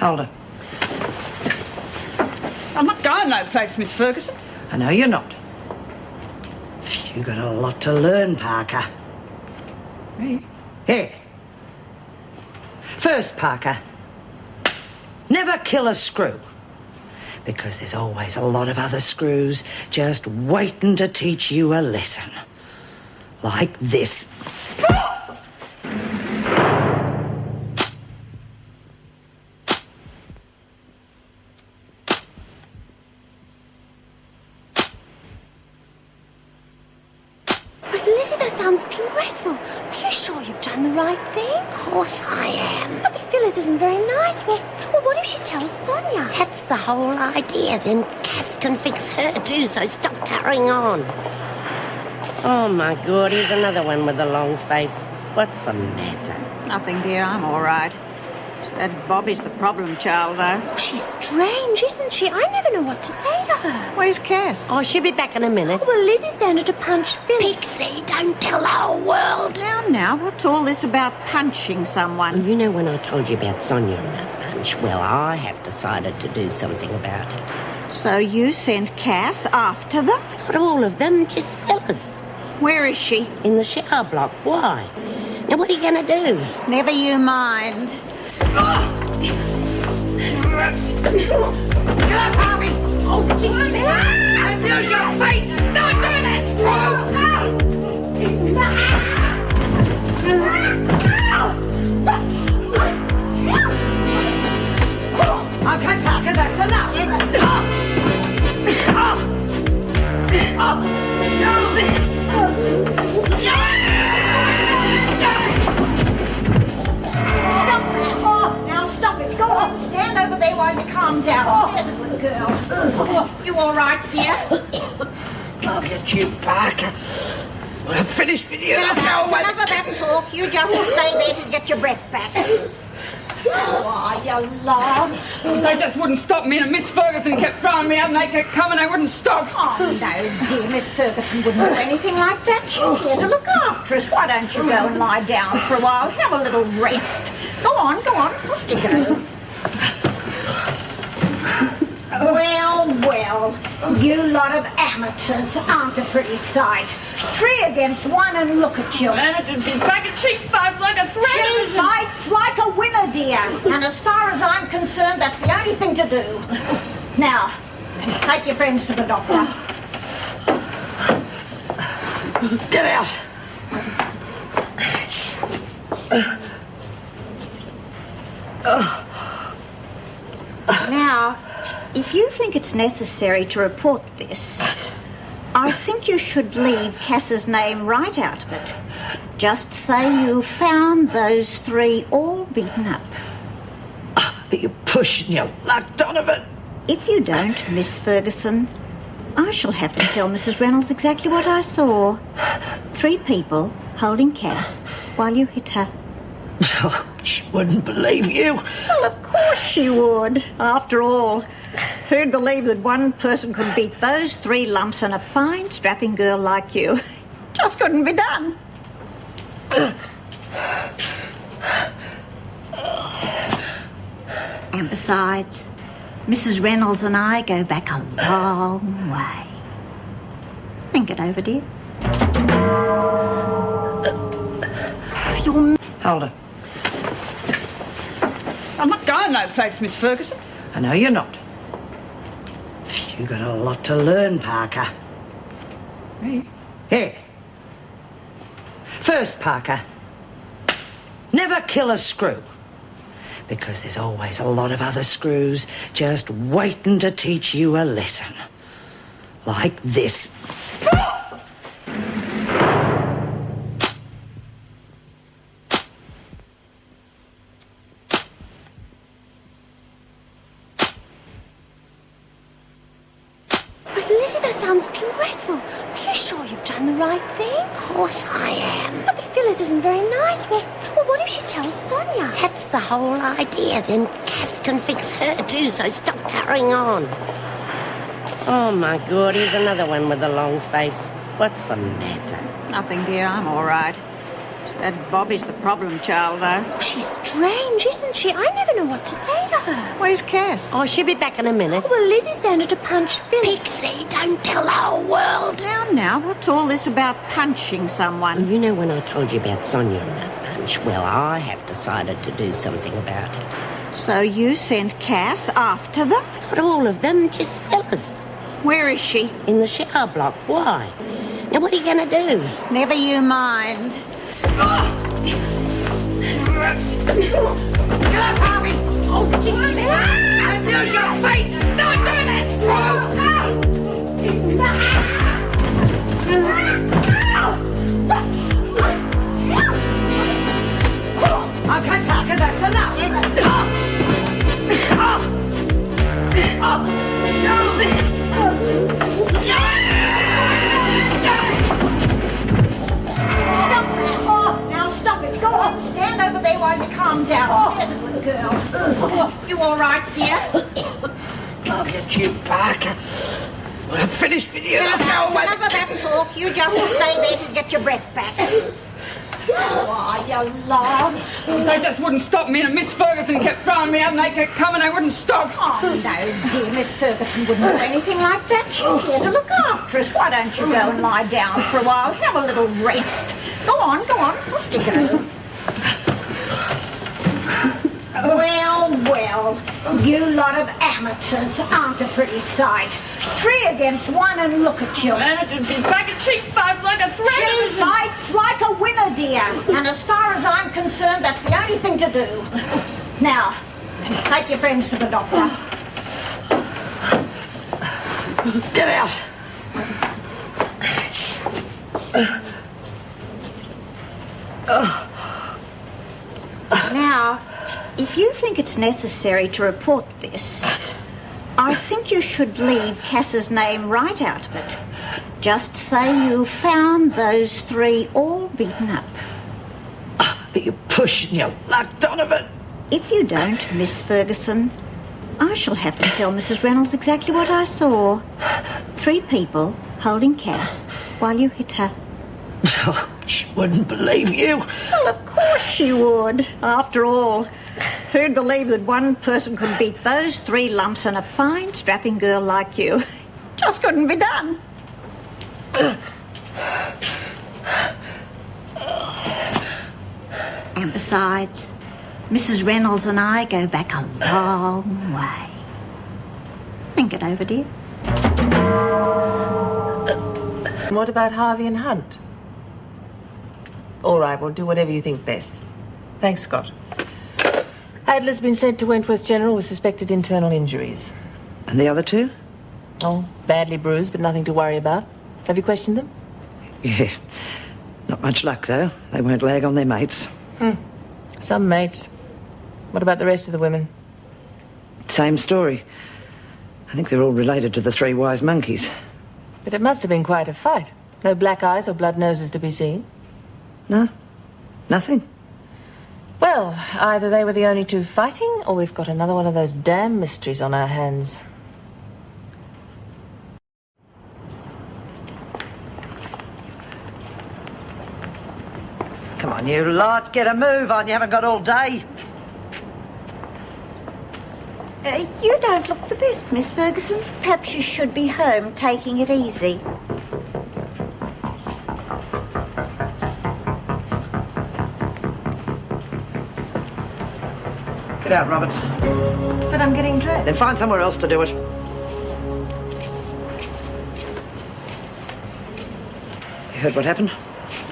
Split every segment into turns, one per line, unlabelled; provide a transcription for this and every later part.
Hold her.
I'm not going no place, Miss Ferguson.
I know you're not. You got a lot to learn, Parker.
Me?
Here. First, Parker, never kill a screw. Because there's always a lot of other screws just waiting to teach you a lesson. Like this.
But Lizzie, that sounds dreadful. Are you sure you've done the right thing?
Of course I am.
But Phyllis isn't very nice. Well, what if she tells Sonia?
That's the whole idea. Then Cass can fix her too, so stop carrying on. Oh, my God, here's another one with a long face. What's the matter?
Nothing, dear. I'm all right. That Bobby's the problem child, though.
She's strange, isn't she? I never know what to say to her.
Where's Cass?
Oh, she'll be back in a minute.
Well, Lizzie sent her to punch Phyllis.
Pixie, don't tell the whole world.
Now, what's all this about punching someone?
You know when I told you about Sonia and that punch? Well, I have decided to do something about it.
So you sent Cass after them?
Not all of them, just Phyllis.
Where is she?
In the shower block. Why? Now, what are you going to do?
Never you mind.
Get up, Harvey! Oh, Jesus! Use your feet! Don't do that! Okay, Parker, that's enough.
Now stop it. Go on, stand over there while you calm down. There's a good girl. You all right, dear?
I'll get you, Parker. When I'm finished with you,
Now,
I'll go away.
enough of that talk. You just stay there to get your breath back. Why, you love.
They just wouldn't stop me, and Miss Ferguson kept throwing me out, and they kept coming, they wouldn't stop.
Oh, no, dear, Miss Ferguson wouldn't do anything like that. She's here to look after us. Why don't you go and lie down for a while? Have a little rest. Go on, off you go. Well, you lot of amateurs aren't a pretty sight. 3 against 1 and look at you.
Amateurs been taking cheap fights like a threat.
She fights like a winner, dear. And as far as I'm concerned, that's the only thing to do. Now, take your friends to the doctor.
Get out.
Now, if you think it's necessary to report this, I think you should leave Cass's name right out of it. Just say you found those 3 all beaten up.
You pushing your luck, Donovan.
If you don't, Miss Ferguson, I shall have to tell Mrs. Reynolds exactly what I saw. 3 people holding Cass while you hit her.
Oh, she wouldn't believe you.
Well, of course she would. After all, who'd believe that one person could beat those 3 lumps and a fine, strapping girl like you? Just couldn't be done. And besides, Mrs. Reynolds and I go back a long way. Think it over, dear.
Hold her.
I'm not going no place, Miss Ferguson.
I know you're not. You got a lot to learn, Parker.
Me?
Here. First, Parker, never kill a screw. Because there's always a lot of other screws just waiting to teach you a lesson. Like this.
But Lizzie, that sounds dreadful. Are you sure you've done the right thing?
Of course I am.
But Phyllis isn't very nice. Well, what if she tells Sonia?
That's the whole idea. Then Cass can fix her too, so stop carrying on. Oh, my God, here's another one with a long face. What's the matter?
Nothing, dear. I'm all right. That Bobby's the problem child, though.
She's strange, isn't she? I never know what to say to her.
Where's Cass?
Oh, she'll be back in a minute.
Well, Lizzie's down to punch Philip.
Pixie, don't tell the whole world.
Now, what's all this about punching someone?
You know when I told you about Sonia and that punch? Well, I have decided to do something about it.
So you sent Cass after them?
Not all of them, just Phyllis.
Where is she?
In the shower block. Why? Now, what are you going to do?
Never you mind.
Get up, Harvey! Oh, Jesus! Abuse your feet! Don't do that! Okay, Parker, that's enough.
Stop that! Oh, now stop it. Go on, stand over there while you calm down. There's a good girl. You all right, dear?
I'll get you, Parker. When I'm finished with you,
Now,
I'll go away.
enough of that talk. You just stay there to get your breath back. Oh, you love.
They just wouldn't stop me, and Miss Ferguson kept throwing me out, and they kept coming, they wouldn't stop.
Oh, no, dear, Miss Ferguson wouldn't do anything like that. She's here to look after us. Why don't you go and lie down for a while? Have a little rest. Go on. Off you go. Well, you lot of amateurs aren't a pretty sight. 3 against 1 and look at you.
Amateurs be back and she fights like a threat.
She fights like a winner, dear. And as far as I'm concerned, that's the only thing to do. Now, take your friends to the doctor.
Get out.
Now, if you think it's necessary to report this, I think you should leave Cass's name right out of it. Just say you found those 3 all beaten up.
You pushing your luck, Donovan.
If you don't, Miss Ferguson, I shall have to tell Mrs. Reynolds exactly what I saw. 3 people holding Cass while you hit her.
Oh, she wouldn't believe you.
Well, of course she would. After all, who'd believe that one person could beat those 3 lumps and a fine, strapping girl like you? Just couldn't be done. And besides, Mrs. Reynolds and I go back a long way. Think it over, dear.
What about Harvey and Hunt? All right, we'll do whatever you think best. Thanks, Scott. Adler's been sent to Wentworth General with suspected internal injuries.
And the other 2?
Oh, badly bruised, but nothing to worry about. Have you questioned them?
Yeah. Not much luck, though. They won't lag on their mates.
Some mates. What about the rest of the women?
Same story. I think they're all related to the 3 wise monkeys.
But it must have been quite a fight. No black eyes or blood noses to be seen.
No, nothing.
Well, either they were the only 2 fighting, or we've got another one of those damn mysteries on our hands.
Come on, you lot. Get a move on. You haven't got all day.
You don't look the best, Miss Ferguson. Perhaps you should be home taking it easy.
Get out, Roberts.
But I'm getting dressed.
Then find somewhere else to do it. You heard what happened?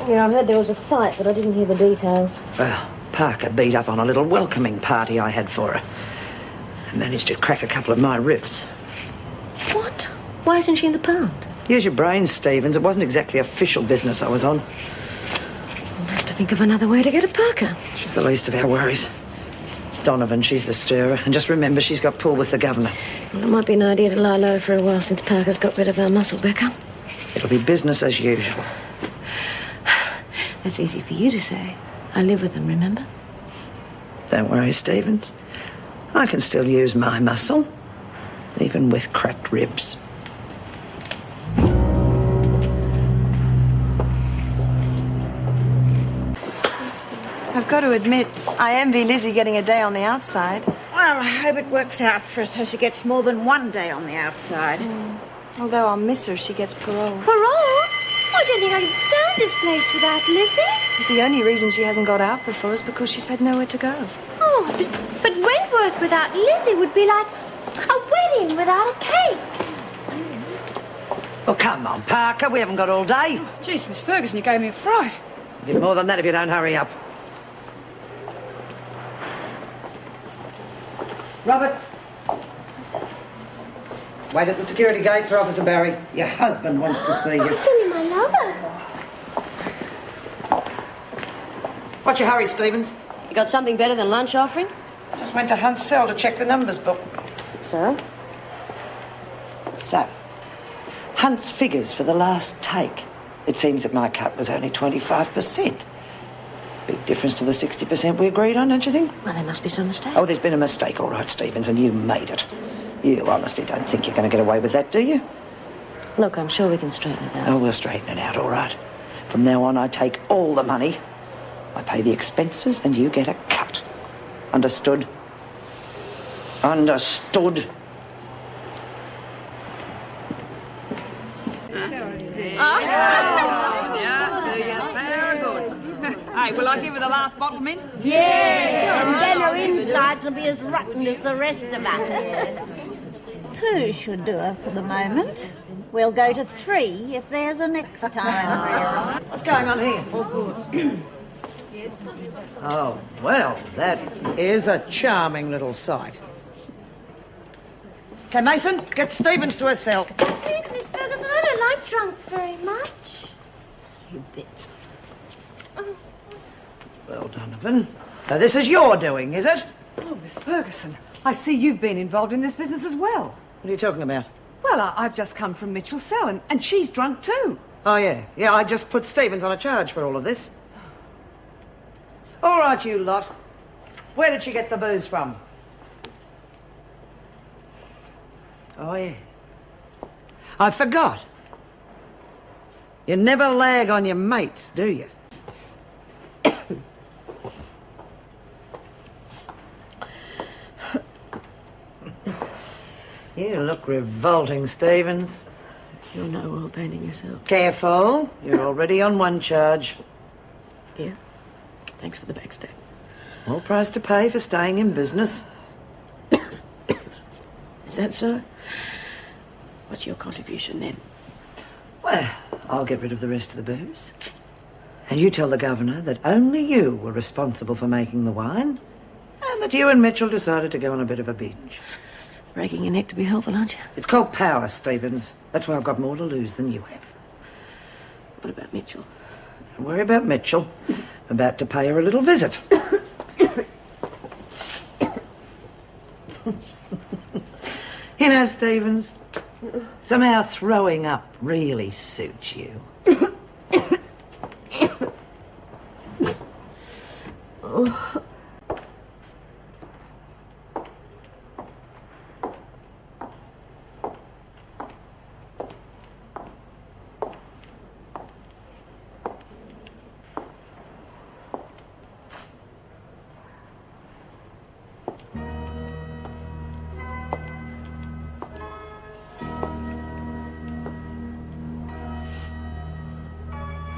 Yeah, I heard there was a fight, but I didn't hear the details.
Well, Parker beat up on a little welcoming party I had for her. And managed to crack a couple of my ribs.
What? Why isn't she in the pound?
Use your brains, Stevens. It wasn't exactly official business I was on.
I'll have to think of another way to get at Parker.
She's the least of our worries. It's Donovan, she's the stirrer. And just remember, she's got pull with the governor.
Well, it might be an idea to lie low for a while since Parker's got rid of our muscle backer.
It'll be business as usual.
That's easy for you to say. I live with them, remember?
Don't worry, Stevens. I can still use my muscle, even with cracked ribs.
I've got to admit, I envy Lizzie getting a day on the outside.
Well,
Well, I hope it works out for her so she gets more than one day on the outside.
Although I'll miss her if she gets parole.
Parole? I don't think I can stand this place without Lizzie.
The only reason she hasn't got out before is because she's had nowhere to go.
Oh, but Wentworth without Lizzie would be like a wedding without a cake.
Well, come on, Parker. We haven't got all day.
Jeez, Miss Ferguson, you gave me a fright.
A bit more than that if you don't hurry up. Roberts. Wait at the security gate for Officer Barry. Your husband wants to see you.
It's only my lover.
What's your hurry, Stevens?
You got something better than lunch offering?
Just went to Hunt's cell to check the numbers book.
So?
So, Hunt's figures for the last take. It seems that my cut was only 25%. Big difference to the 60% we agreed on, don't you think?
Well, there must be some mistake.
Oh, there's been a mistake, all right, Stevens, and you made it. You honestly don't think you're going to get away with that, do you?
Look, I'm sure we can straighten it out.
Oh, we'll straighten it out, all right. From now on, I take all the money. I pay the expenses, and you get a cut. Understood? Understood?
Very good. Hey, will I give her the last bottle, Min?
Yeah, and then her insides will be as rotten as the rest of us.
2 should do her for the moment. We'll go to 3 if there's a next time.
What's going on here? Oh, well, that is a charming little sight. Okay, Mason, get Stevens to her cell.
Please, Miss Ferguson, I don't like drunks very much.
You bet. Well, Donovan. So this is your doing, is it?
Oh, Miss Ferguson, I see you've been involved in this business as well.
What are you talking about?
Well, I've just come from Mitchell's cell, and she's drunk too.
Oh, yeah. Yeah, I just put Stevens on a charge for all of this. All right, you lot. Where did she get the booze from? Oh, yeah. I forgot. You never lag on your mates, do you? You look revolting, Stevens.
You're no well painting yourself.
Careful. You're already on one charge.
Here. Thanks for the backstab.
Small price to pay for staying in business.
Is that so? What's your contribution then?
Well, I'll get rid of the rest of the booze. And you tell the governor that only you were responsible for making the wine, and that you and Mitchell decided to go on a bit of a binge.
Breaking your neck to be helpful, aren't you?
It's called power, Stevens. That's why I've got more to lose than you have.
What about Mitchell?
Don't worry about Mitchell. I'm about to pay her a little visit. You know, Stevens, somehow throwing up really suits you.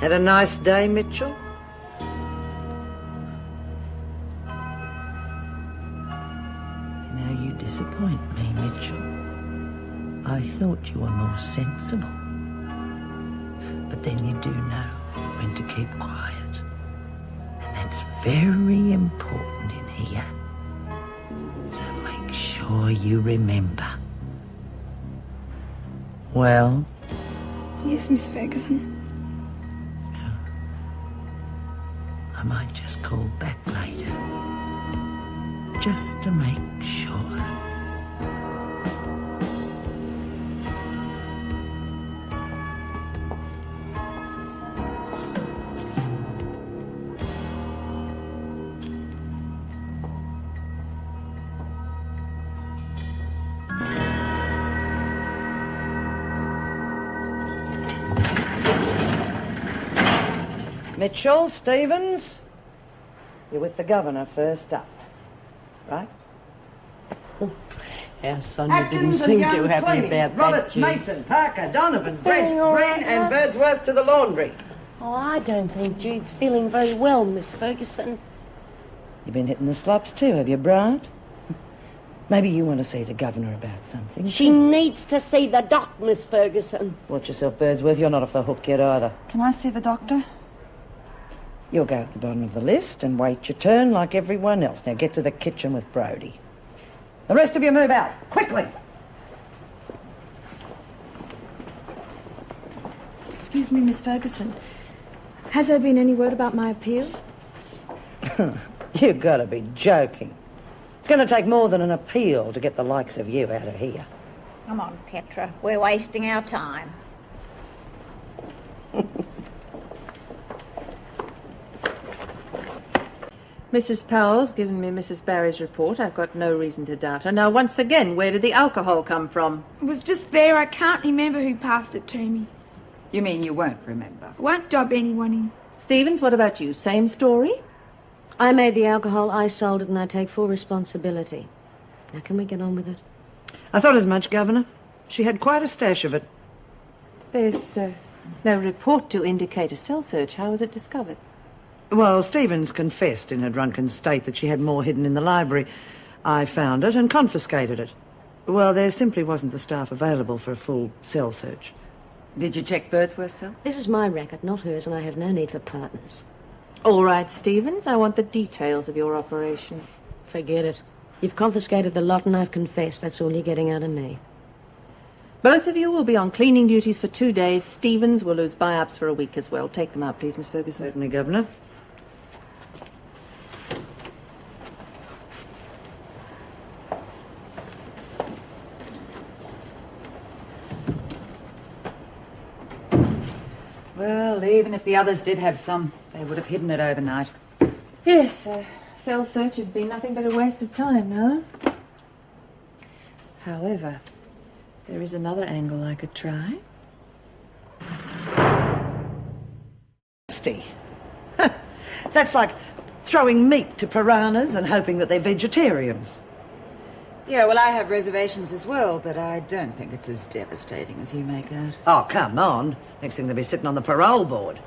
Had a nice day, Mitchell? You know, you disappoint me, Mitchell. I thought you were more sensible. But then you do know when to keep quiet. And that's very important in here. So make sure you remember. Well?
Yes, Miss Ferguson.
I might just call back later, just to make sure. Mitchell, Stevens, you're with the governor first up, right?
Our Sonia didn't seem too happy about
Roberts,
that, Jude.
Mason, Parker, Donovan, Brett,
Feeling all right,
Green and
love?
Birdsworth to the laundry.
Oh, I don't think Jude's feeling very well, Miss Ferguson.
You've been hitting the slops too, have you, Bride? Maybe you want to see the governor about something.
She needs to see the doc, Miss Ferguson.
Watch yourself, Birdsworth. You're not off the hook yet either.
Can I see the doctor?
You'll go at the bottom of the list and wait your turn like everyone else. Now get to the kitchen with Brodie. The rest of you move out, quickly.
Excuse me, Miss Ferguson. Has there been any word about my appeal?
You've got to be joking. It's going to take more than an appeal to get the likes of you out of here.
Come on, Petra. We're wasting our time.
Mrs. Powell's given me Mrs. Barry's report. I've got no reason to doubt her. Now, once again, where did the alcohol come from?
It was just there. I can't remember who passed it to me.
You mean you won't remember?
I won't dob anyone in.
Stevens, what about you? Same story?
I made the alcohol, I sold it, and I take full responsibility. Now, can we get on with it?
I thought as much, Governor. She had quite a stash of it.
There's no report to indicate a cell search. How was it discovered?
Well, Stevens confessed in her drunken state that she had more hidden in the library. I found it and confiscated it. Well, there simply wasn't the staff available for a full cell search.
Did you check Birdsworth's cell?
This is my record, not hers, and I have no need for partners.
All right, Stevens, I want the details of your operation.
Forget it. You've confiscated the lot and I've confessed. That's all you're getting out of me.
Both of you will be on cleaning duties for 2 days. Stevens will lose buy-ups for a week as well. Take them out, please, Miss Ferguson.
Certainly, Governor.
Well, even if the others did have some, they would have hidden it overnight.
Yes, a cell search would be nothing but a waste of time, no? However, there is another angle I could try.
Nasty. That's like throwing meat to piranhas and hoping that they're vegetarians.
Yeah, well, I have reservations as well, but I don't think it's as devastating as you make out.
Oh, come on. Next thing they'll be sitting on the parole board.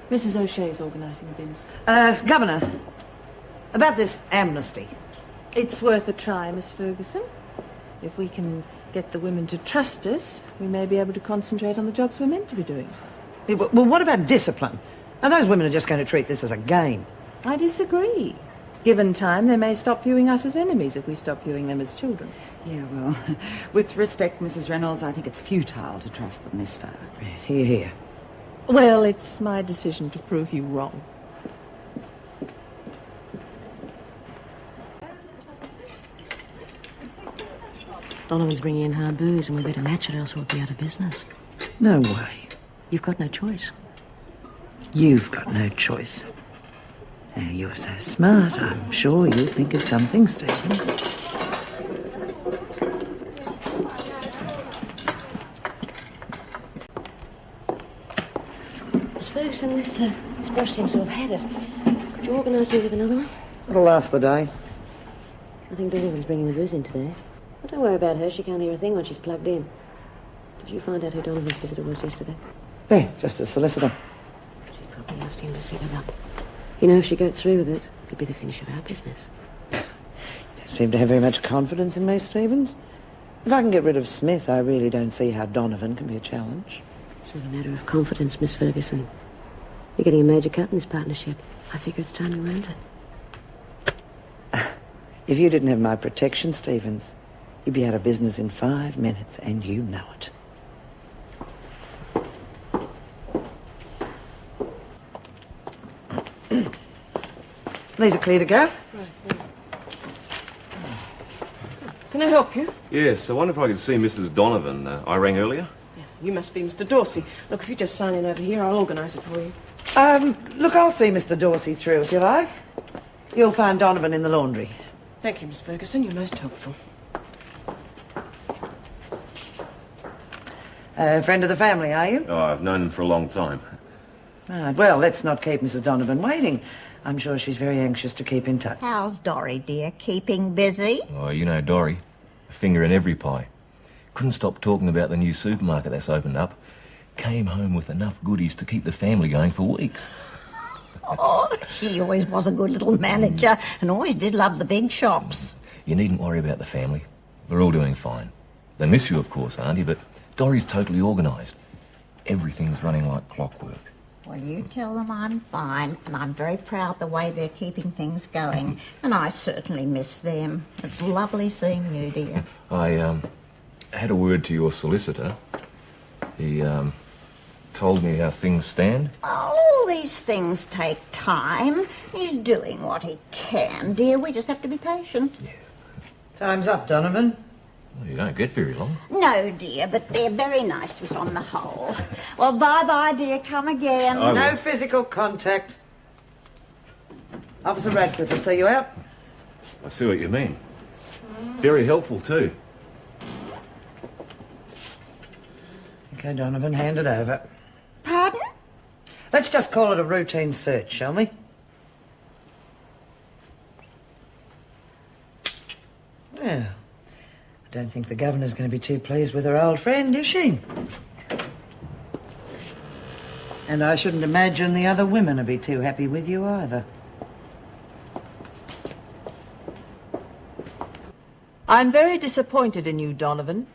Mrs. O'Shea's organising the bins.
Governor, about this amnesty.
It's worth a try, Miss Ferguson. If we can get the women to trust us, we may be able to concentrate on the jobs we're meant to be doing.
Yeah, well, what about discipline? Now, those women are just going to treat this as a game.
I disagree. Given time, they may stop viewing us as enemies if we stop viewing them as children.
Yeah, well, with respect, Mrs. Reynolds, I think it's futile to trust them this far.
Hear, hear.
Well, it's my decision to prove you wrong.
Donovan's bringing in hard booze, and we better match it, else we'll be out of business.
No way.
You've got no choice.
You've got no choice. Now, you're so smart, I'm sure you'll think of something, Stevens.
Miss Ferguson, this brush seems to have had it. Could you organise me with another one?
It'll last the day.
I think Donovan's bringing the booze in today. But don't worry about her. She can't hear a thing when she's plugged in. Did you find out who Donovan's visitor was yesterday?
Yeah, just a solicitor.
She's probably asked him to set it up. You know, if she goes through with it, it'll be the finish of our business.
You don't seem to have very much confidence in me, Stevens. If I can get rid of Smith, I really don't see how Donovan can be a challenge.
It's not a matter of confidence, Miss Ferguson. You're getting a major cut in this partnership. I figure it's time we round it.
If you didn't have my protection, Stevens, you'd be out of business in 5 minutes, and you know it. These are clear to go.
Can I help you?
Yes, I wonder if I could see Mrs. Donovan. I rang earlier.
Yeah, you must be Mr. Dorsey. Look, if you just sign in over here, I'll organise it for you.
Look, I'll see Mr. Dorsey through, if you like. You'll find Donovan in the laundry.
Thank you, Miss Ferguson. You're most helpful.
Friend of the family, are you?
Oh, I've known them for a long time.
Right, well, let's not keep Mrs. Donovan waiting. I'm sure she's very anxious to keep in touch.
How's Dorry, dear? Keeping busy?
Oh, you know Dorry. A finger in every pie. Couldn't stop talking about the new supermarket that's opened up. Came home with enough goodies to keep the family going for weeks.
Oh, she always was a good little manager and always did love the big shops.
You needn't worry about the family. They're all doing fine. They miss you, of course, Auntie, but Dorry's totally organised. Everything's running like clockwork.
Well, you tell them I'm fine, and I'm very proud the way they're keeping things going. And I certainly miss them. It's lovely seeing you, dear.
I had a word to your solicitor. He told me how things stand.
All these things take time. He's doing what he can, dear. We just have to be patient.
Yeah.
Time's up, Donovan.
Well, you don't get very long.
No, dear, but they're very nice to us on the whole. Well, bye-bye, dear. Come again.
No physical contact. Officer Radcliffe will see you out.
I see what you mean. Very helpful, too.
Okay, Donovan, hand it over.
Pardon?
Let's just call it a routine search, shall we? Yeah. I don't think the governor's going to be too pleased with her old friend, is she? And I shouldn't imagine the other women will be too happy with you either.
I'm very disappointed in you, Donovan.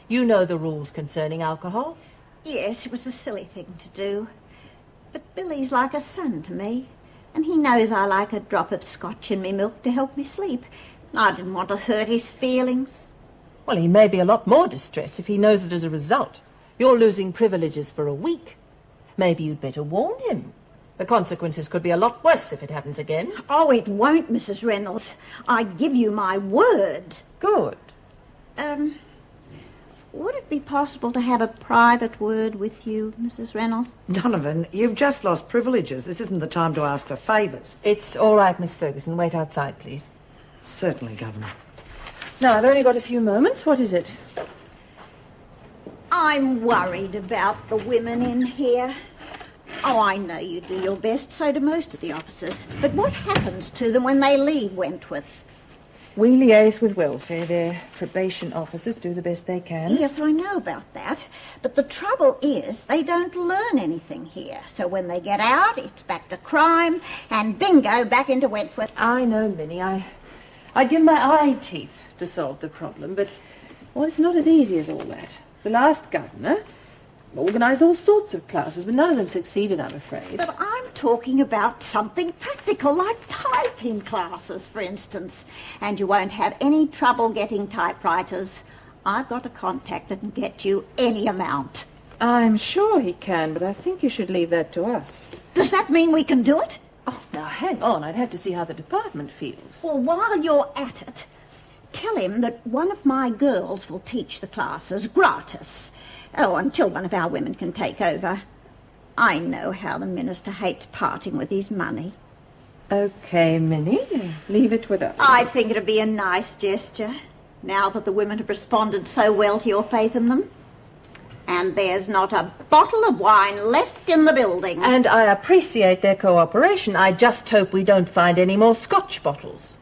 You know the rules concerning alcohol.
Yes, it was a silly thing to do. But Billy's like a son to me. And he knows I like a drop of scotch in me milk to help me sleep. I didn't want to hurt his feelings.
Well, he may be a lot more distressed if he knows that as a result you're losing privileges for a week. Maybe you'd better warn him. The consequences could be a lot worse if it happens again.
Oh, it won't, Mrs. Reynolds. I give you my word.
Good.
Would it be possible to have a private word with you, Mrs. Reynolds?
Donovan, you've just lost privileges. This isn't the time to ask for favours.
It's all right, Miss Ferguson. Wait outside, please.
Certainly, Governor.
No, I've only got a few moments. What is it?
I'm worried about the women in here. Oh, I know you do your best, so do most of the officers. But what happens to them when they leave Wentworth?
We liaise with welfare. Their probation officers do the best they can.
Yes, I know about that. But the trouble is they don't learn anything here. So when they get out, it's back to crime, and bingo, back into Wentworth.
I know, Minnie. I'd give my eye teeth to solve the problem, but, well, it's not as easy as all that. The last governor organised all sorts of classes, but none of them succeeded, I'm afraid.
But I'm talking about something practical, like typing classes, for instance. And you won't have any trouble getting typewriters. I've got a contact that can get you any amount.
I'm sure he can, but I think you should leave that to us.
Does that mean we can do it?
Oh, now, hang on. I'd have to see how the department feels.
Well, while you're at it, tell him that one of my girls will teach the classes gratis. Oh, until one of our women can take over. I know how the minister hates parting with his money.
Okay, Minnie. Leave it with us.
I think it'd be a nice gesture, now that the women have responded so well to your faith in them. And there's not a bottle of wine left in the building.
And I appreciate their cooperation. I just hope we don't find any more scotch bottles.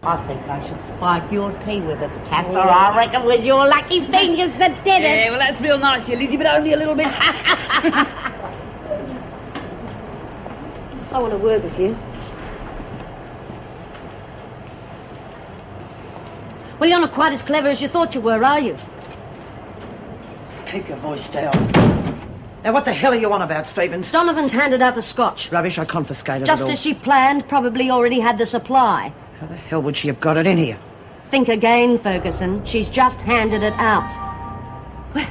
I think I should spike your tea with it, Cass, or I reckon it was your lucky fingers that did it.
Yeah, well, that's real nice, you Lizzie, but only a little bit.
I want a word with you. Well, you're not quite as clever as you thought you were, are you?
Keep your voice down. Now, what the hell are you on about, Stevens?
Donovan's handed out the scotch.
Rubbish, I confiscated
Just
it all.
as she planned, probably already had the supply.
How the hell would she have got it in here?
Think again, Ferguson. She's just handed it out. Well,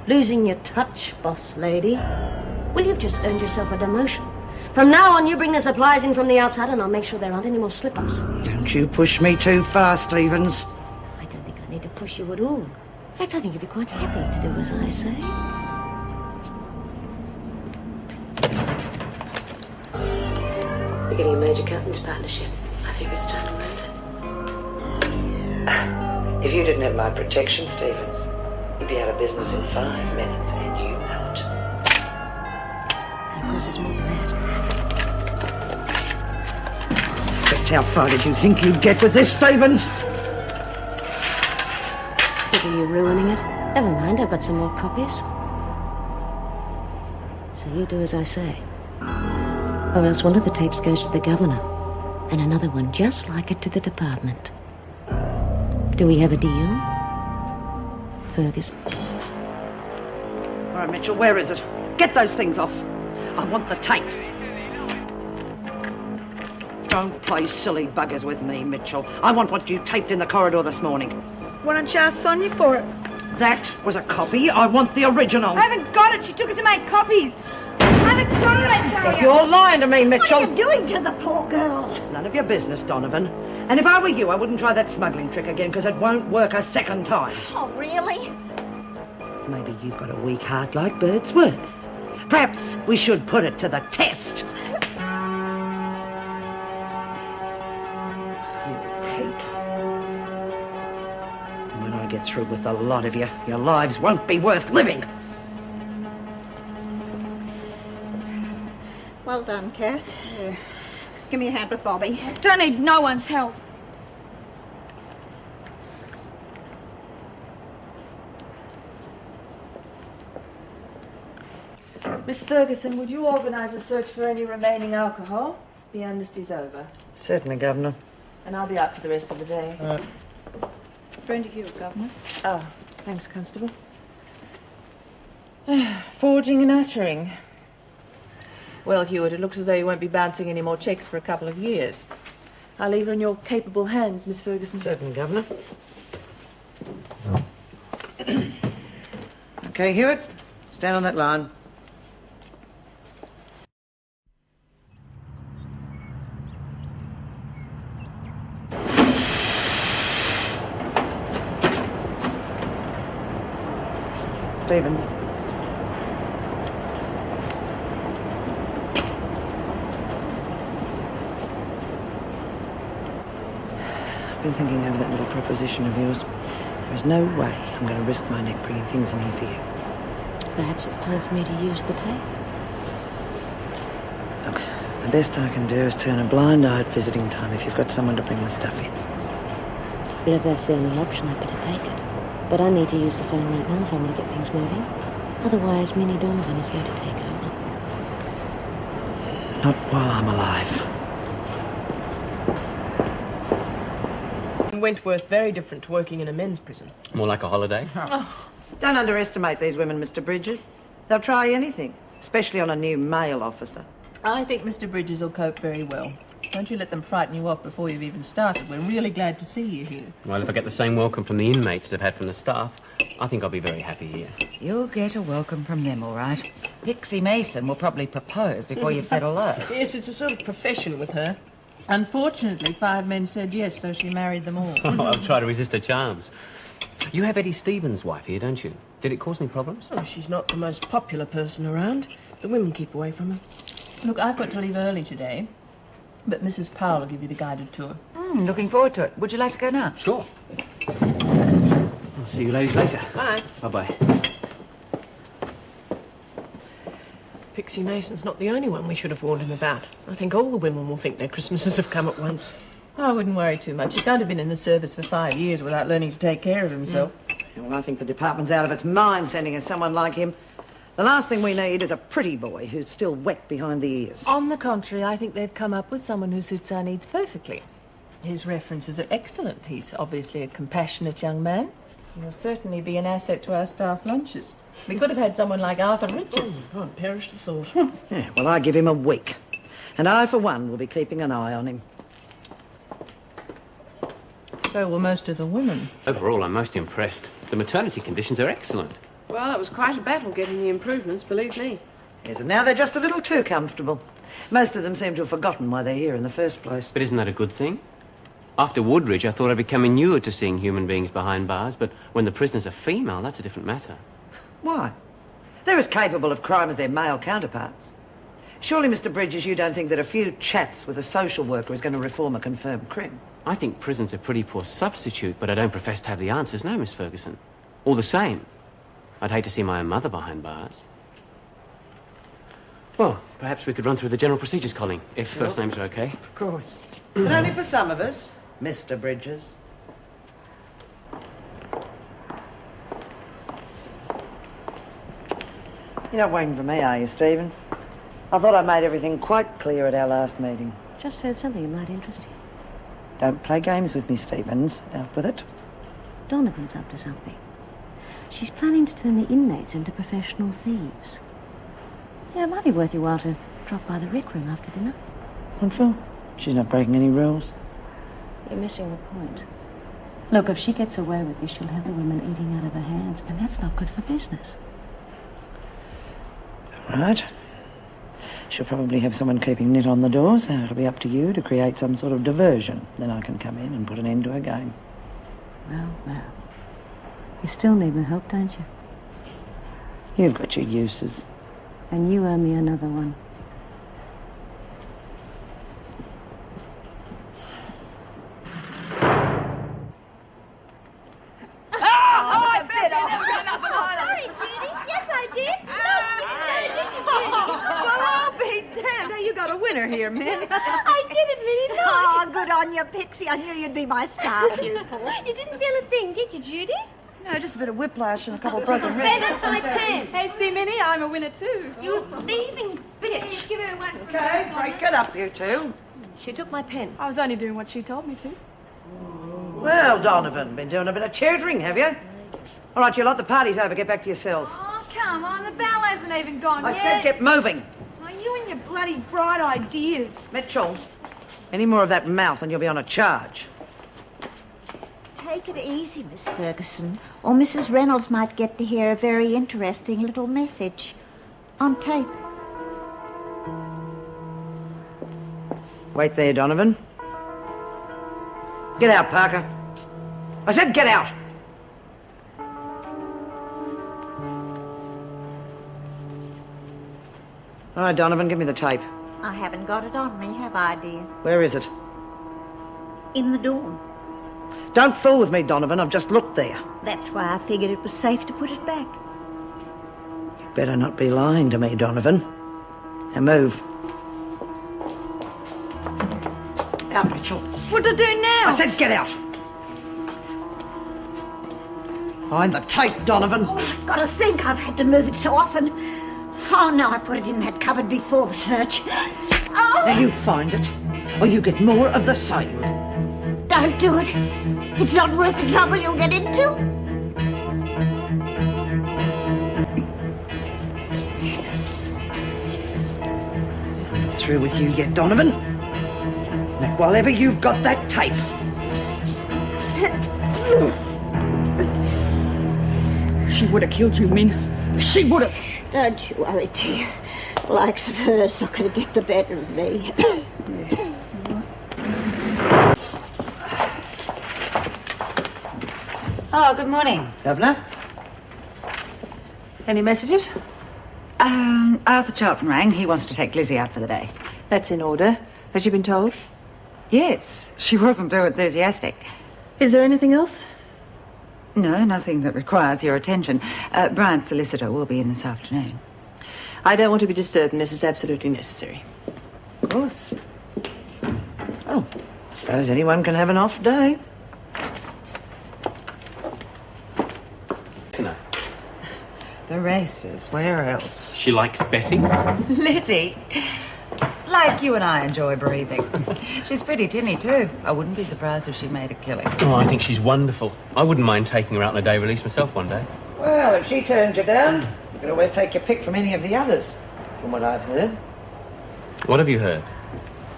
losing your touch, boss lady. Well, you've just earned yourself a demotion. From now on, you bring the supplies in from the outside, and I'll make sure there aren't any more slip-ups.
Don't you push me too far, Stevens.
I don't think I need to push you at all. In fact, I think you'd be quite happy to do as I say. You're getting a major captain's partnership. I figure it's time to prove it.
If you didn't have my protection, Stevens, you'd be out of business in 5 minutes, and you know it.
And of course, there's more than that.
Just how far did you think you'd get with this, Stevens?
Look, are you ruining it? Never mind, I've got some more copies. So you do as I say. Or else one of the tapes goes to the governor, and another one just like it to the department. Do we have a deal? Ferguson.
All right, Mitchell, where is it? Get those things off. I want the tape. Don't play silly buggers with me, Mitchell. I want what you taped in the corridor this morning.
Why don't you ask Sonia for it?
That was a copy. I want the original.
I haven't got it. She took it to make copies. I haven't got it, I tell
If
you.
you're lying to me, Mitchell...
What are you doing to the poor girl?
It's none of your business, Donovan. And if I were you, I wouldn't try that smuggling trick again, because it won't work a second time.
Oh, really?
Maybe you've got a weak heart like Birdsworth. Perhaps we should put it to the test. When I get through with the lot of you, your lives won't be worth living.
Well done, Cass. Give me a hand with Bobby.
Don't need no one's help.
Miss Ferguson, would you organise a search for any remaining alcohol? The amnesty's over.
Certainly, Governor.
And I'll be out for the rest of the day.
Friend of you, Governor.
Oh, thanks, Constable. Forging and uttering. Well, Hewitt, it looks as though you won't be bouncing any more checks for a couple of years. I'll leave her in your capable hands, Miss Ferguson.
Certainly, Governor. Okay, Hewitt. Stand on that line. Stevens. I've been thinking over that little proposition of yours. There is no way I'm going to risk my neck bringing things in here for you.
Perhaps it's time for me to use the tape.
Look, the best I can do is turn a blind eye at visiting time if you've got someone to bring the stuff in.
Well, if that's the only option, I'd better take it. But I need to use the phone right now if I'm going to get things moving. Otherwise, Minnie Donovan is going to take over.
Not while I'm alive.
Wentworth, very different to working in a men's prison.
More like a holiday.
Don't underestimate these women, Mr. Bridges. They'll try anything, especially on a new male officer.
I think Mr. Bridges will cope very well. Don't you let them frighten you off before you've even started. We're really glad to see you here.
Well, if I get the same welcome from the inmates as I've had from the staff, I think I'll be very happy here.
You'll get a welcome from them, all right. Pixie Mason will probably propose before you've said hello.
Yes, it's a sort of profession with her. Unfortunately, 5 men said yes, so she married them all.
Oh, I'll try to resist her charms. You have Eddie Stevens' wife here, don't you? Did it cause any problems?
Oh, she's not the most popular person around. The women keep away from her. Look, I've got to leave early today, but Mrs. Powell will give you the guided tour.
Looking forward to it. Would you like to go now?
Sure. I'll see you ladies later.
Bye.
Bye-bye.
Pixie Mason's not the only one we should have warned him about. I think all the women will think their Christmases have come at once. I wouldn't worry too much. He can't have been in the service for 5 years without learning to take care of himself.
Well, I think the department's out of its mind sending us someone like him. The last thing we need is a pretty boy who's still wet behind the ears.
On the contrary, I think they've come up with someone who suits our needs perfectly. His references are excellent. He's obviously a compassionate young man. He'll certainly be an asset to our staff lunches. We could have had someone like Arthur Richards. Oh, God, perish the thought.
Yeah, well, I give him a week. And I, for one, will be keeping an eye on him.
So will most of the women.
Overall, I'm most impressed. The maternity conditions are excellent.
Well, it was quite a battle getting the improvements, believe me.
Yes, and now they're just a little too comfortable. Most of them seem to have forgotten why they're here in the first place.
But isn't that a good thing? After Woodridge, I thought I'd become inured to seeing human beings behind bars, but when the prisoners are female, that's a different matter.
Why? They're as capable of crime as their male counterparts. Surely, Mr. Bridges, you don't think that a few chats with a social worker is going to reform a confirmed crim?
I think prison's a pretty poor substitute, but I don't profess to have the answers, no, Miss Ferguson. All the same, I'd hate to see my own mother behind bars. Well, perhaps we could run through the general procedures, Colleen, if first names are okay.
Of course. But only for some of us, Mr. Bridges. You're not waiting for me, are you, Stevens? I thought I made everything quite clear at our last meeting.
Just heard something that might interest you.
Don't play games with me, Stevens. Out with it.
Donovan's up to something. She's planning to turn the inmates into professional thieves. Yeah, it might be worth your while to drop by the rec room after dinner.
What for? She's not breaking any rules.
You're missing the point. Look, if she gets away with this, she'll have the women eating out of her hands, and that's not good for business.
All right. She'll probably have someone keeping net on the door, so it'll be up to you to create some sort of diversion. Then I can come in and put an end to her game.
Well, well. You still need my help, don't you?
You've got your uses.
And you owe me another one.
Sorry, Judy. Yes, I did.
Well, I'll be damned. Now, you got a winner here, Min.
I didn't really know.
Oh, good on you, Pixie. I knew you'd be my star pupil.
You didn't feel a thing, did you, Judy?
No, just a bit of whiplash and a couple of broken ribs.
Hey, that's my pen.
Hey, see, Minnie, I'm a winner too.
You thieving bitch. Give her one.
Okay, break it up, you two.
She took my pen.
I was only doing what she told me to.
Well, Donovan, been doing a bit of tutoring, have you? All right, you lot, the party's over. Get back to your cells.
Oh, come on, the bell hasn't even gone
I
yet.
said get moving.
Oh, you and your bloody bright ideas.
Mitchell, any more of that mouth and you'll be on a charge.
Take it easy, Miss Ferguson, or Mrs. Reynolds might get to hear a very interesting little message. On tape.
Wait there, Donovan. Get out, Parker. I said get out. All right, Donovan, give me the tape.
I haven't got it on me, have I, dear?
Where is it?
In the dawn.
Don't fool with me, Donovan. I've just looked there.
That's why I figured it was safe to put it back.
You better not be lying to me, Donovan. Now move. Out, Mitchell.
What to do now?
I said get out. Find the tape, Donovan.
Oh, I've got to think. I've had to move it so often. Oh, no, I put it in that cupboard before the search. Oh!
Now you find it, or you get more of the same.
Don't do it. It's not worth the trouble you'll get into.
Not through with you yet, Donovan. Not while ever you've got that tape.
She would have killed you, Min. She would have.
Don't you worry, dear. The likes of her's not going to get the better of me.
Oh, good morning.
Governor?
Any messages?
Arthur Charlton rang. He wants to take Lizzie out for the day.
That's in order. Has she been told?
Yes, she wasn't too enthusiastic.
Is there anything else?
No, nothing that requires your attention. Brian's solicitor will be in this afternoon.
I don't want to be disturbed unless it's absolutely necessary.
Of course.
Oh, suppose anyone can have an off day.
No.
The races, where else?
She likes betting.
Lizzie, like you and I enjoy breathing. She's pretty tinny too. I wouldn't be surprised if she made a killing.
Oh, I think she's wonderful. I wouldn't mind taking her out on a day release myself one day.
Well, if she turns you down, you could always take your pick from any of the others, from what I've heard.
What have you heard?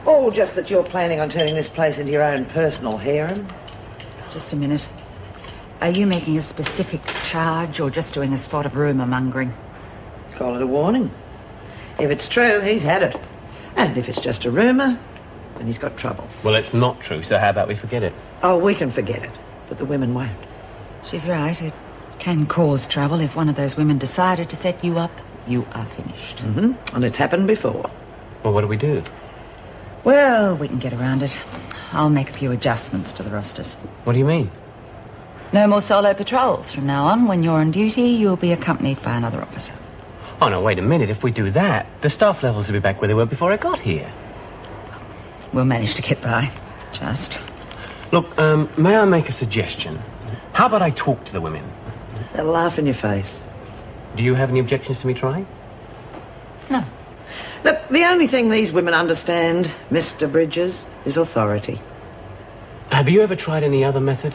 Oh, just that you're planning on turning this place into your own personal harem.
Just a minute. Are you making a specific charge or just doing a spot of rumour mongering?
Call it a warning. If it's true, he's had it. And if it's just a rumour, then he's got trouble.
Well, it's not true, so how about we forget it?
Oh, we can forget it, but the women won't.
She's right. It can cause trouble. If one of those women decided to set you up, you are finished.
Mm-hmm. And it's happened before.
Well, what do we do?
Well, we can get around it. I'll make a few adjustments to the rosters.
What do you mean?
No more solo patrols from now on. When you're on duty, you'll be accompanied by another officer.
Oh, no, wait a minute. If we do that, the staff levels will be back where they were before I got here.
We'll manage to get by. Just.
Look, may I make a suggestion? How about I talk to the women?
They'll laugh in your face.
Do you have any objections to me trying?
No.
Look, the only thing these women understand, Mr. Bridges, is authority.
Have you ever tried any other method?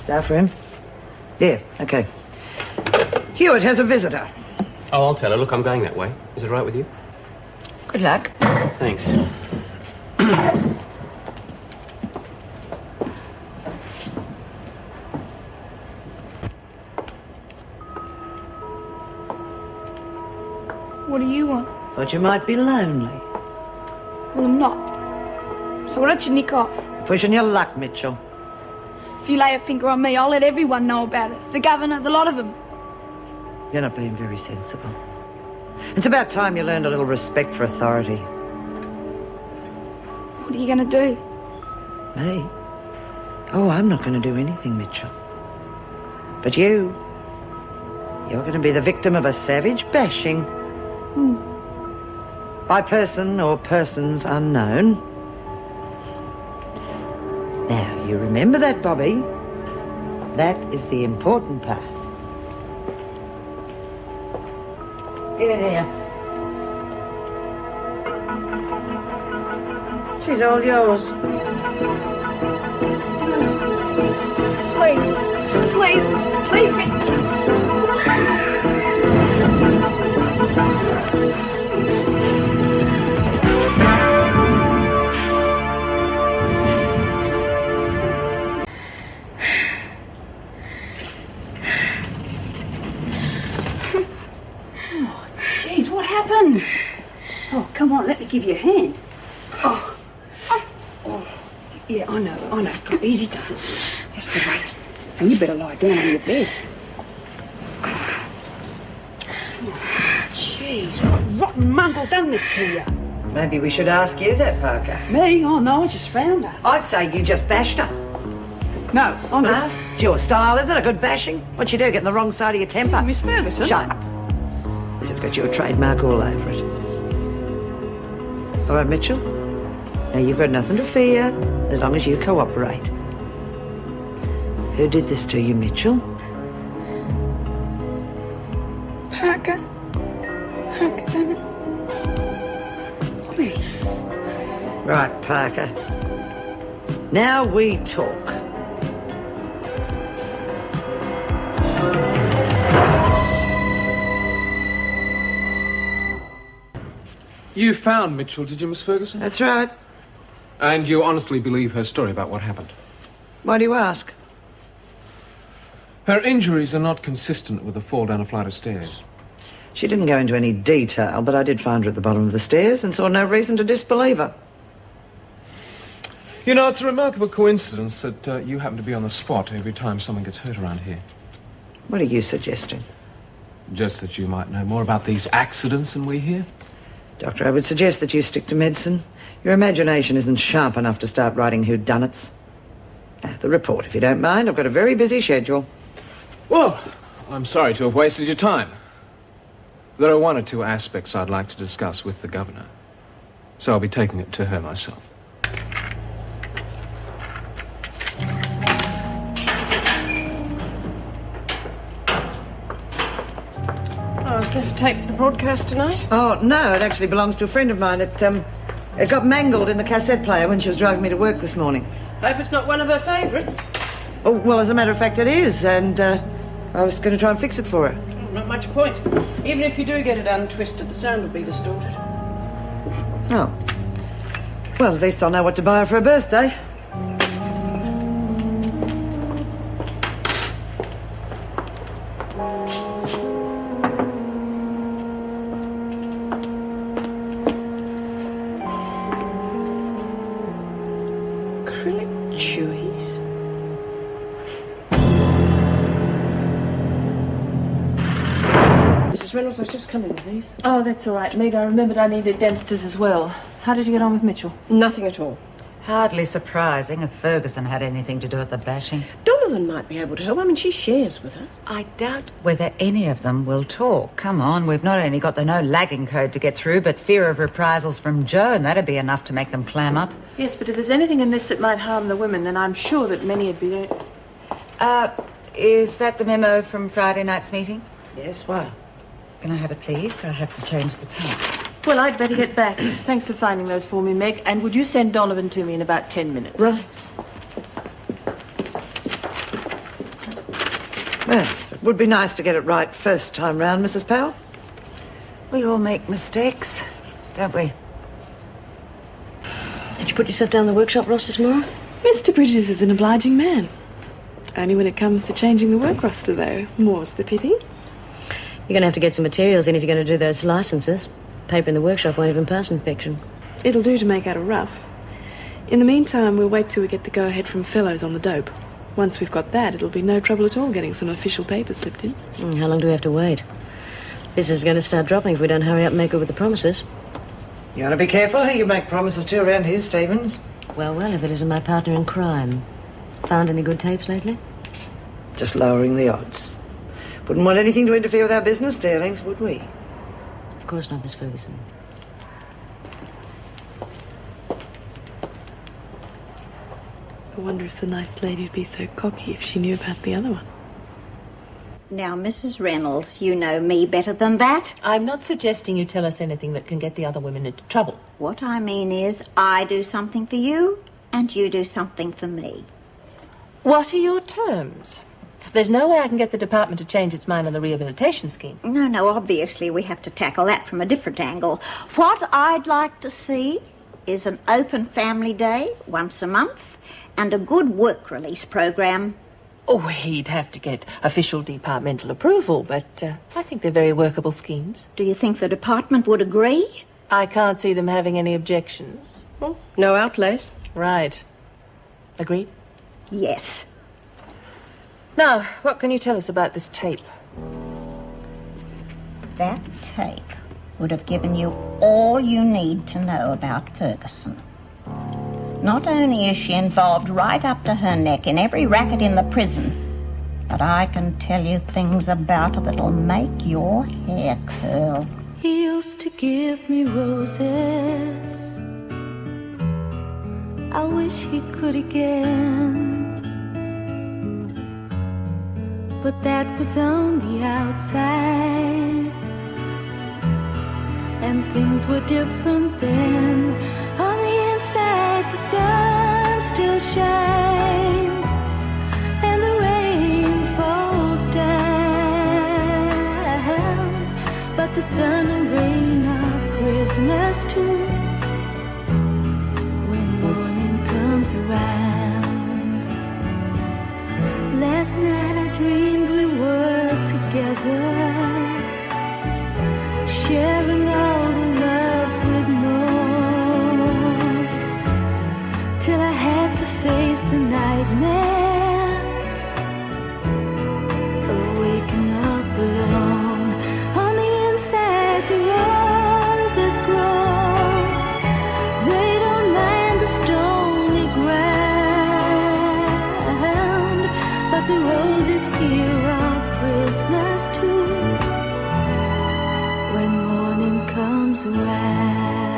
Staff room? Yeah, okay. Hewitt has a visitor.
Oh, I'll tell her. Look, I'm going that way. Is it right with you?
Good luck.
Thanks.
What do you want?
Thought you might be lonely.
Well, I'm not. So why don't you nick off?
Pushing your luck, Mitchell.
If you lay a finger on me, I'll let everyone know about it. The governor, the lot of them.
You're not being very sensible. It's about time you learned a little respect for authority.
What are you going to do?
Me? Oh, I'm not going to do anything, Mitchell. But you're going to be the victim of a savage bashing. By person or persons unknown. Now, you remember that, Bobby? That is the important part. Get in here. She's all yours.
Please, leave me.
Jeez, what happened? Oh, come on, let me give you a hand. Oh. Yeah, I know. Come, easy does it. That's the way. And you better lie down on your bed. Jeez, what rotten mongrel done this to you?
Maybe we should ask you that, Parker.
Me? Oh, no, I just found her.
I'd say you just bashed her.
No, honest.
Huh? It's your style, isn't it? A good bashing? What'd you do, get in the wrong side of your temper?
Miss Ferguson?
Shut up. This has got your trademark all over it. All right, Mitchell. Now, you've got nothing to fear as long as you cooperate. Who did this to you, Mitchell?
Parker. Parker done it.
Bobby.
Right, Parker. Now we talk.
You found Mitchell, did you, Miss Ferguson?
That's right.
And you honestly believe her story about what happened?
Why do you ask?
Her injuries are not consistent with a fall down a flight of stairs.
She didn't go into any detail, but I did find her at the bottom of the stairs and saw no reason to disbelieve her.
You know, it's a remarkable coincidence that you happen to be on the spot every time someone gets hurt around here.
What are you suggesting?
Just that you might know more about these accidents than we here.
Doctor, I would suggest that you stick to medicine. Your imagination isn't sharp enough to start writing whodunits. Now, the report, if you don't mind. I've got a very busy schedule.
Well, I'm sorry to have wasted your time. There are one or two aspects I'd like to discuss with the governor. So I'll be taking it to her myself.
Oh, is that a tape for the broadcast tonight?
Oh, no, it actually belongs to a friend of mine. It got mangled in the cassette player when she was driving me to work this morning.
Hope it's not one of her favourites.
Oh, well, as a matter of fact, it is, and I was going to try and fix it for her.
Not much point. Even if you do get it untwisted, the sound will be distorted.
Oh. Well, at least I'll know what to buy her for her birthday.
Acrylic chewies. Mrs. Reynolds, I was just coming with these.
Oh, that's all right, Meg. I remembered I needed Dempster's as well. How did you get on with Mitchell?
Nothing at all.
Hardly surprising if Ferguson had anything to do with the bashing.
Donovan might be able to help. I mean, she shares with her.
I doubt whether any of them will talk. Come on, we've not only got the no-lagging code to get through, but fear of reprisals from Joan. That'd be enough to make them clam up.
Yes, but if there's anything in this that might harm the women, then I'm sure that many would be...
Is that the memo from Friday night's meeting?
Yes, why?
Can I have it, please? I have to change the time.
Well, I'd better get back. Thanks for finding those for me, Meg. And would you send Donovan to me in about 10 minutes?
Right. Well, it would be nice to get it right first time round, Mrs. Powell.
We all make mistakes, don't we?
Did you put yourself down the workshop roster tomorrow?
Mr. Bridges is an obliging man. Only when it comes to changing the work roster, though. More's the pity.
You're going to have to get some materials in if you're going to do those licenses. Paper in the workshop won't even pass inspection.
It'll do to make out a rough. In the meantime, we'll wait till we get the go-ahead from Fellows on the dope. Once we've got that, it'll be no trouble at all getting some official papers slipped in.
How long do we have to wait? Business is going to start dropping if we don't hurry up and make good with the promises.
You ought to be careful who you make promises to around here, Stevens.
Well, if it isn't my partner in crime. Found any good tapes lately?
Just lowering the odds. Wouldn't want anything to interfere with our business dealings, would we?
Of course not, Miss Ferguson.
I wonder if the nice lady'd be so cocky if she knew about the other one.
Now, Mrs. Reynolds, you know me better than that.
I'm not suggesting you tell us anything that can get the other women into trouble.
What I mean is, I do something for you, and you do something for me.
What are your terms? There's no way I can get the department to change its mind on the rehabilitation scheme.
No, obviously we have to tackle that from a different angle. What I'd like to see is an open family day once a month and a good work release program.
Oh, he'd have to get official departmental approval, but I think they're very workable schemes.
Do you think the department would agree?
I can't see them having any objections.
Well, no outlays.
Right. Agreed?
Yes.
Now, what can you tell us about this tape?
That tape would have given you all you need to know about Ferguson. Not only is she involved right up to her neck in every racket in the prison, but I can tell you things about her that'll make your hair curl.
He used to give me roses. I wish he could again. But that was on the outside, and things were different then. On the inside, the sun still shines, and the rain falls down. But the sun and rain are prisoners too when morning comes around. Last night I dreamed we were together, sharing all the love we'd known, till I had to face the nightmare of waking up alone. On the inside the roses grow, they don't mind the stony ground, but the roses here are prisoners too when morning comes around.